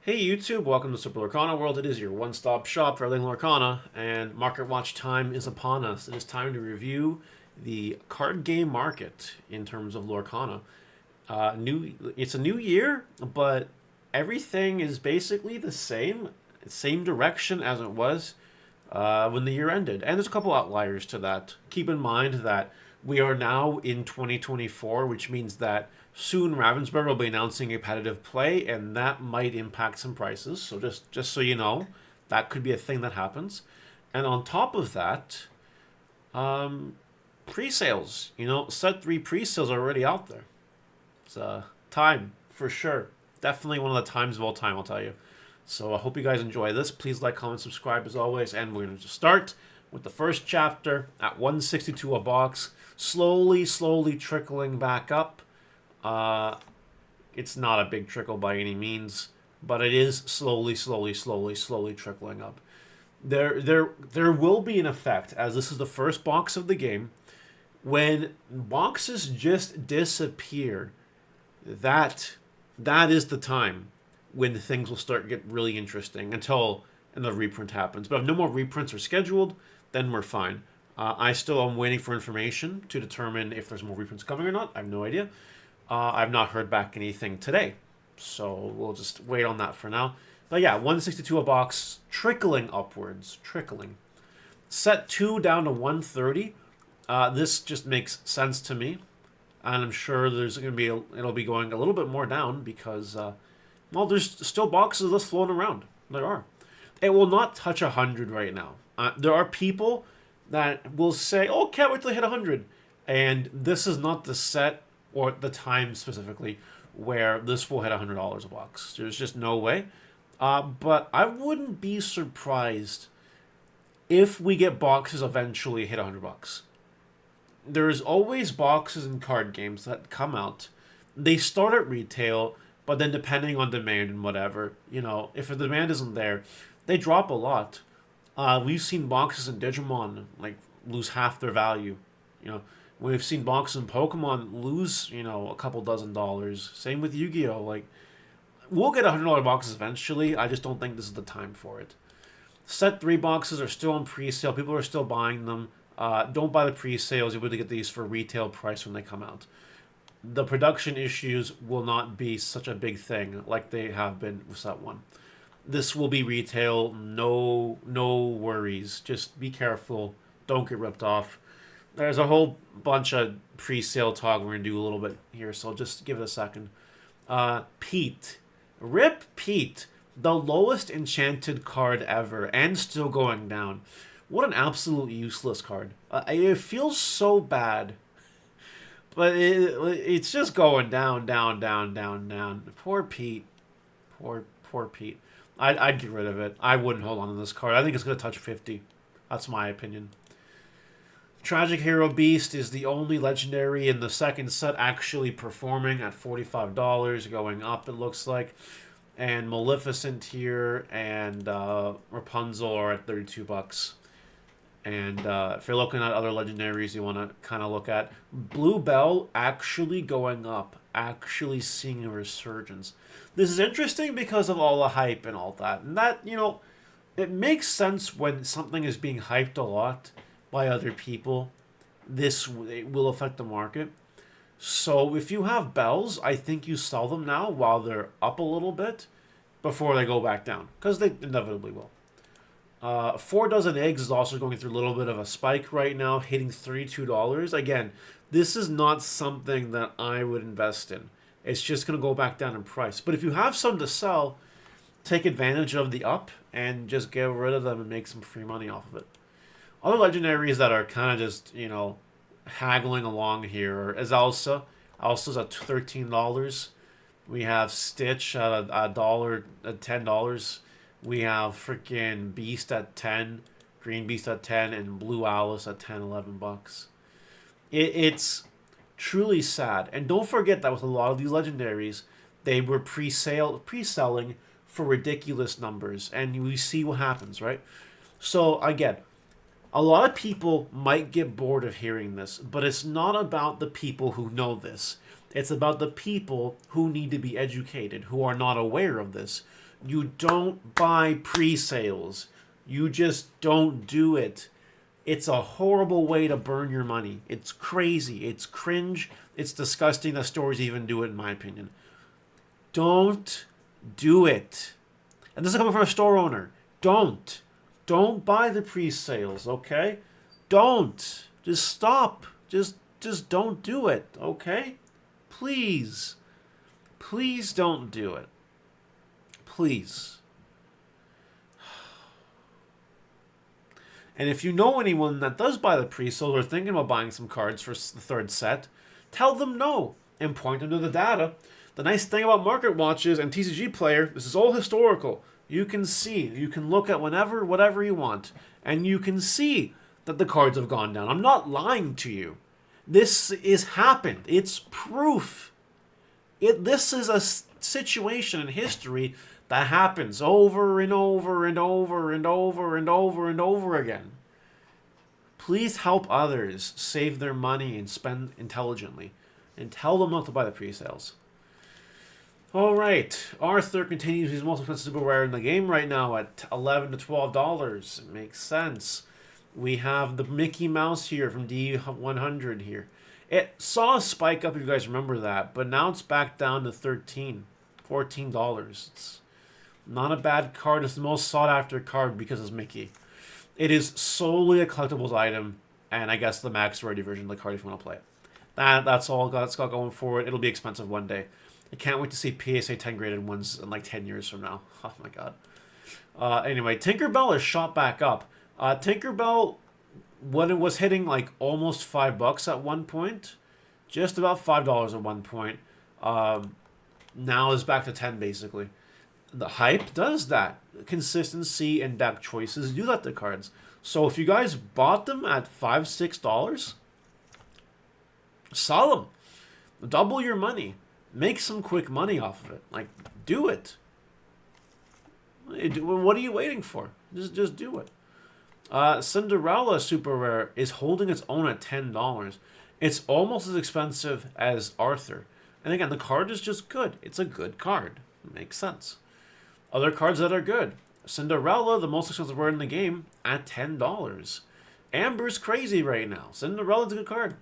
Hey YouTube, welcome to Super Lorcana World. It is your one-stop shop for everything Lorcana, and market watch time is upon us. It is time to review the card game market in terms of Lorcana. It's a new year, but everything is basically the same direction as it was when the year ended. And there's a couple outliers to that. Keep in mind that we are now in 2024, which means that soon Ravensburg will be announcing a competitive play, and that might impact some prices. So just so you know, that could be a thing that happens. And on top of that, pre-sales. Set 3 pre-sales are already out there. It's time for sure. Definitely one of the times of all time, I'll tell you. So I hope you guys enjoy this. Please like, comment, subscribe as always. And we're going to start with the first chapter at 162 a box. Slowly trickling back up. It's not a big trickle by any means, but it is slowly trickling up. There will be an effect, as this is the first box of the game. When boxes just disappear, that is the time when things will start to get really interesting until another reprint happens. But if no more reprints are scheduled, then we're fine. I still am waiting for information to determine if there's more reprints coming or not. I have no idea. I've not heard back anything today, so we'll just wait on that for now. But yeah, 162 a box, trickling upwards, trickling. Set 2 down to 130. This just makes sense to me, and I'm sure there's going to be it'll be going a little bit more down because well, there's still boxes that's floating around. There are. It will not touch 100 right now. There are people that will say, "Oh, can't wait till I hit 100," and this is not the set or the time specifically where this will hit $100 a box. There's just no way. But I wouldn't be surprised if we get boxes eventually hit $100. There's always boxes in card games that come out. They start at retail, but then depending on demand and whatever, if the demand isn't there, they drop a lot. We've seen boxes in Digimon like lose half their value. We've seen boxes in Pokemon lose, a couple dozen dollars. Same with Yu-Gi-Oh! Like, we'll get $100 boxes eventually. I just don't think this is the time for it. Set 3 boxes are still on pre-sale. People are still buying them. Don't buy the pre-sales. You'll be able to get these for retail price when they come out. The production issues will not be such a big thing like they have been with Set 1. This will be retail. No worries. Just be careful. Don't get ripped off. There's a whole bunch of pre-sale talk we're going to do a little bit here, so just give it a second. Pete. Rip Pete. The lowest enchanted card ever, and still going down. What an absolute useless card. It feels so bad. But it's just going down. Poor Pete. Poor Pete. I'd get rid of it. I wouldn't hold on to this card. I think it's going to touch 50. That's my opinion. Tragic Hero Beast is the only legendary in the second set actually performing at $45, going up it looks like. And Maleficent here and Rapunzel are at $32. And if you're looking at other legendaries you want to kind of look at, Bluebell actually going up, actually seeing a resurgence. This is interesting because of all the hype and all that. And that, it makes sense when something is being hyped a lot by other people. This will affect the market. So if you have bells, I think you sell them now while they're up a little bit before they go back down, because they inevitably will. 4 dozen eggs is also going through a little bit of a spike right now, hitting $32. Again, this is not something that I would invest in. It's just going to go back down in price. But if you have some to sell, take advantage of the up and just get rid of them and make some free money off of it. Other legendaries that are kind of just, haggling along here is Elsa. Elsa's at $13. We have Stitch at $10. We have freaking Beast at 10, Green Beast at 10, and Blue Alice at 10, $11. It's truly sad. And don't forget that with a lot of these legendaries, they were pre-selling for ridiculous numbers. And we see what happens, right? So, again, a lot of people might get bored of hearing this, but it's not about the people who know this. It's about the people who need to be educated, who are not aware of this. You don't buy pre-sales. You just don't do it. It's a horrible way to burn your money. It's crazy. It's cringe. It's disgusting that stores even do it, in my opinion. Don't do it. And this is coming from a store owner. Don't. Don't buy the pre-sales, okay? Don't. Just stop. Just don't do it, okay? Please. Please don't do it. Please. And if you know anyone that does buy the pre-sale or thinking about buying some cards for the third set, tell them no and point them to the data. The nice thing about Market Watches and TCG Player, this is all historical. You can see, you can look at whatever you want, and you can see that the cards have gone down. I'm not lying to you. This is happened. It's proof. This is a situation in history that happens over and over and over and over and over and over again. Please help others save their money and spend intelligently. And tell them not to buy the pre-sales. Alright, Arthur continues. He's the most expensive super rare in the game right now at $11 to $12. It makes sense. We have the Mickey Mouse here from D100 here. It saw a spike up, if you guys remember that, but now it's back down to $14. It's not a bad card. It's the most sought after card because it's Mickey. It is solely a collectibles item, and I guess the max rarity version of the card if you want to play it. That's all it's got going for it. It'll be expensive one day. I can't wait to see PSA 10 graded ones in like 10 years from now. Oh my god. Anyway, Tinkerbell is shot back up. Tinkerbell, when it was hitting like almost $5 at one point, just about $5 at one point, now is back to 10 basically. The hype does that. Consistency and deck choices do that to cards. So if you guys bought them at $5, $6, sell them. Double your money. Make some quick money off of it. Like, do it. What are you waiting for? Just do it. Cinderella Super Rare is holding its own at $10. It's almost as expensive as Arthur. And again, the card is just good. It's a good card. It makes sense. Other cards that are good. Cinderella, the most expensive rare in the game, at $10. Amber's crazy right now. Cinderella's a good card.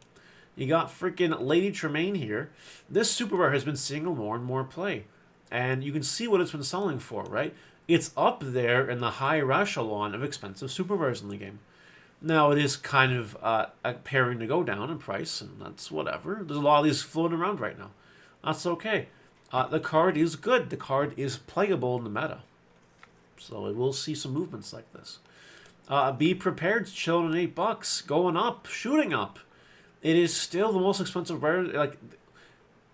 You got freaking Lady Tremaine here. This super rare has been seeing more and more play. And you can see what it's been selling for, right? It's up there in the higher echelon of expensive super rares in the game. Now, it is kind of appearing to go down in price, and that's whatever. There's a lot of these floating around right now. That's okay. The card is good. The card is playable in the meta. So it will see some movements like this. Be prepared to chill at $8. Going up. Shooting up. It is still the most expensive rare, like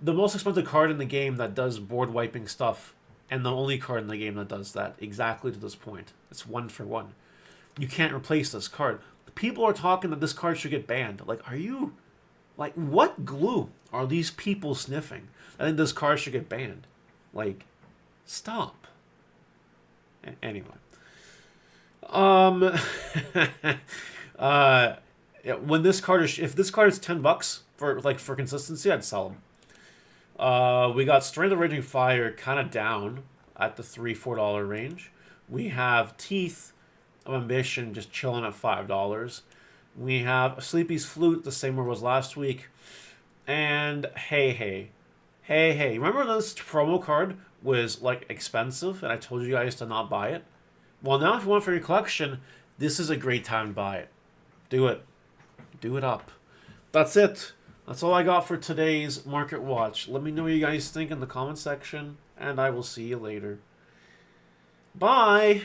the most expensive card in the game that does board wiping stuff, and the only card in the game that does that exactly to this point. It's 1 for 1. You can't replace this card. People are talking that this card should get banned. Like, are you, like, what glue are these people sniffing? I think this card should get banned. Like, stop. Anyway. When this card is, if this card is $10 for consistency, I'd sell them. We got Strength of Raging Fire kind of down at the $3-4 range. We have Teeth of Ambition just chilling at $5. We have Sleepy's Flute, the same where it was last week, and Hey. Remember this promo card was like expensive, and I told you guys to not buy it. Well, now if you want it for your collection, this is a great time to buy it. Do it. Do it up. That's it. That's all I got for today's Market Watch. Let me know what you guys think in the comment section, and I will see you later. Bye!